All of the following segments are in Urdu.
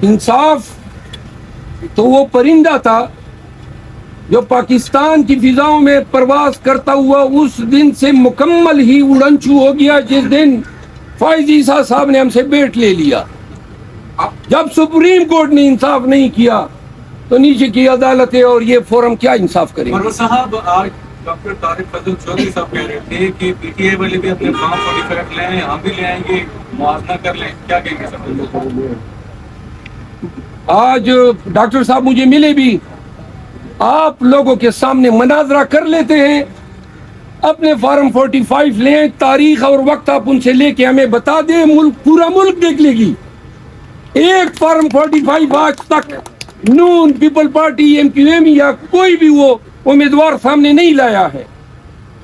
انصاف تو وہ پرندہ تھا جو پاکستان کی فضاؤں میں پرواز کرتا ہوا اس دن سے مکمل ہی اڑنچو ہو گیا جس دن فائز عیسیٰ صاحب نے ہم سے بیٹ لے لیا. جب سپریم کورٹ نے انصاف نہیں کیا تو نیچے کی عدالتیں اور یہ فورم کیا انصاف کریں گے؟ صاحب آج ڈاکٹر طارق فضل چودھری صاحب کہہ رہے تھے کہ پی ٹی آئی والے بھی اپنے فارم 45 لیں، ہم بھی لے آئیں گے، موازنہ کر لیں، کیا کہیں گے سر؟ آج ڈاکٹر صاحب مجھے ملے بھی، آپ لوگوں کے سامنے مناظرہ کر لیتے ہیں، اپنے فارم 45 لیں، تاریخ اور وقت آپ ان سے لے کے ہمیں بتا دیں، پورا ملک دیکھ لے گی. ایک فارم 45 آج تک نون، people party, M Q M یا کوئی بھی وہ امیدوار سامنے نہیں لایا ہے.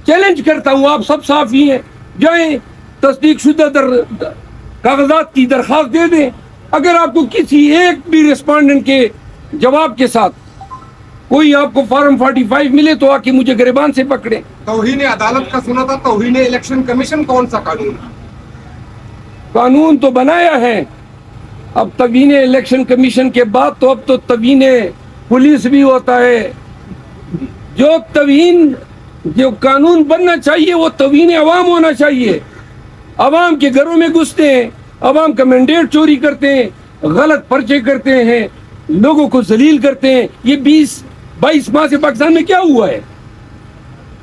چیلنج کرتا ہوں، آپ سب صحافی ہیں، جائیں تصدیق شدہ کاغذات کی درخواست دے دیں. اگر آپ کو کسی ایک بھی ریسپونڈنٹ کے جواب کے ساتھ کوئی آپ کو فارم 45 ملے تو آ کے مجھے گریبان سے پکڑے. توہین عدالت کا سنا تھا، توہین الیکشن کمیشن کون سا قانون؟ قانون تو بنایا ہے، اب توہین الیکشن کمیشن کے بعد تو اب تو توہین پولیس بھی ہوتا ہے. جو قانون بننا چاہیے وہ توہین عوام ہونا چاہیے. عوام کے گھروں میں گھستے ہیں، عوام کا مینڈیٹ چوری کرتے ہیں، غلط پرچے کرتے ہیں، لوگوں کو ذلیل کرتے ہیں. یہ 22 ماہ سے پاکستان میں کیا ہوا ہے؟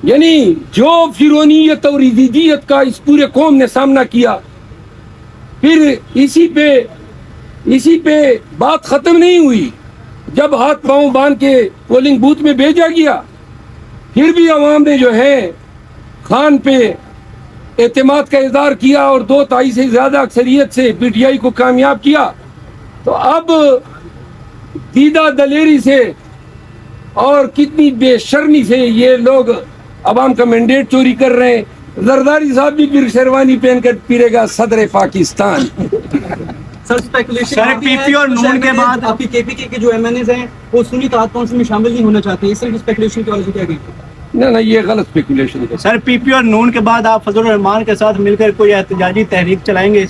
یعنی جو فرونیت اور یزیدیت کا اس پورے قوم نے سامنا کیا، پھر اسی پہ بات ختم نہیں ہوئی. جب ہاتھ پاؤں باندھ کے پولنگ بوتھ میں بھیجا گیا، پھر بھی عوام نے جو ہے خان پہ اعتماد کا اظہار کیا اور 2/3 سے زیادہ اکثریت سے پی ٹی آئی کو کامیاب کیا. تو اب دیدہ دلیری سے اور کتنی بے شرمی سے یہ لوگ عوام کا مینڈیٹ چوری کر رہے ہیں. زرداری صاحب بھی پھر شیروانی پہن کر پھرے گا صدر پاکستان. سر پی پی اور نون کے بعد آپ کی کے پی کے جو ایم این ایز ہیں وہ سنی اتحاد کونسل میں شامل نہیں ہونا چاہتے، اس طرح کی اسپیکولیشن کی وجہ سے کیا گئی؟ نہ یہ غلط اسپیکولیشن ہے. سر پی پی اور نون کے بعد آپ فضل الرحمان کے ساتھ مل کر کوئی احتجاجی تحریک چلائیں گے؟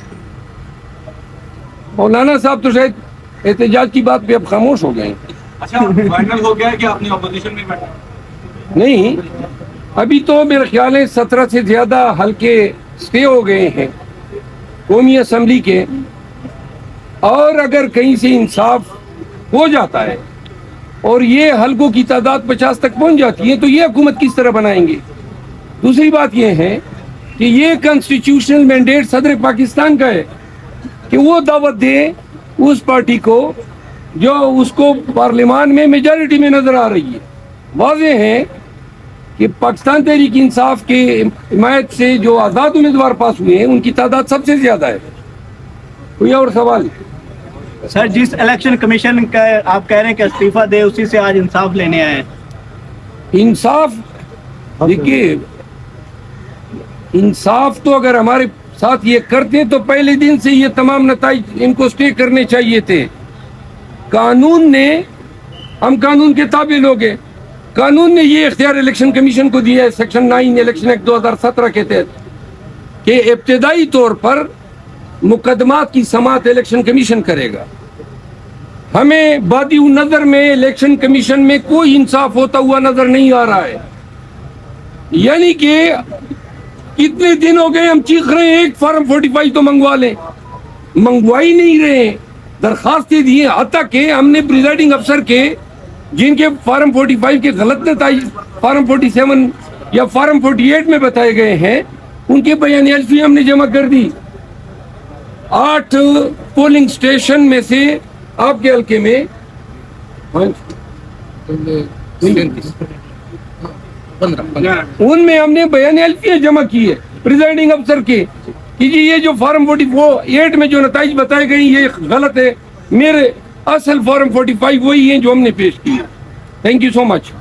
مولانا صاحب تو شاید احتجاج کی بات پہ اب خاموش ہو گئے ہیں. اچھا فائنل ہو گیا ہے کہ اپنی اپوزیشن میں بیٹھے؟ نہیں، ابھی تو میرے خیال ہے 17 سے زیادہ حلقے سٹے ہو گئے ہیں قومی اسمبلی کے، اور اگر کہیں سے انصاف ہو جاتا ہے اور یہ حلقوں کی تعداد 50 تک پہنچ جاتی ہے تو یہ حکومت کس طرح بنائیں گے؟ دوسری بات یہ ہے کہ یہ کانسٹیٹیوشنل مینڈیٹ صدر پاکستان کا ہے کہ وہ دعوت دے اس پارٹی کو جو اس کو پارلیمان میں میجارٹی میں نظر آ رہی ہے. واضح ہے کہ پاکستان تحریک انصاف کے حمایت سے جو آزاد امیدوار پاس ہوئے ہیں ان کی تعداد سب سے زیادہ ہے. کوئی اور سوال؟ سر جس الیکشن کمیشن کا آپ کہہ رہے ہیں کہ استعفیٰ دے، اسی سے آج انصاف لینے آئے ہیں. انصاف دیکھیے، انصاف تو اگر ہمارے ساتھ یہ کرتے تو پہلے دن سے یہ تمام نتائج ان کو سٹے کرنے چاہیے تھے. قانون نے، ہم قانون کے تابع لوگ ہیں، قانون نے یہ اختیار الیکشن کمیشن کو دیا ہے سیکشن 9 الیکشن ایکٹ 2017 کے تحت کہ ابتدائی طور پر مقدمات کی سماعت الیکشن کمیشن کرے گا. ہمیں بادی نظر میں الیکشن کمیشن میں کوئی انصاف ہوتا ہوا نظر نہیں آ رہا ہے. یعنی کہ کتنے دن ہو گئے ہم چیخ رہے ہیں ایک فارم 45 تو منگوا لیں، منگوا ہی نہیں رہے ہیں. درخواستیں دی ہیں، حتیٰ کہ ہم نے پریزائڈنگ افسر کے جن کے فارم 45 کے غلط نتائج فارم 47 یا فارم 48 میں بتائے گئے ہیں، ان کے بیان حلفی ہم نے جمع کر دی. 8 پولنگ سٹیشن میں سے آپ کے حلقے میں ان میں ہم نے بیان حلفیاں جمع کی ہے پریزائڈنگ افسر کے کہ جی یہ جو فارم 48 میں جو نتائج بتائے گئے یہ غلط ہے، میرے اصل فارم 45 وہی ہیں جو ہم نے پیش کی. Thank you so much.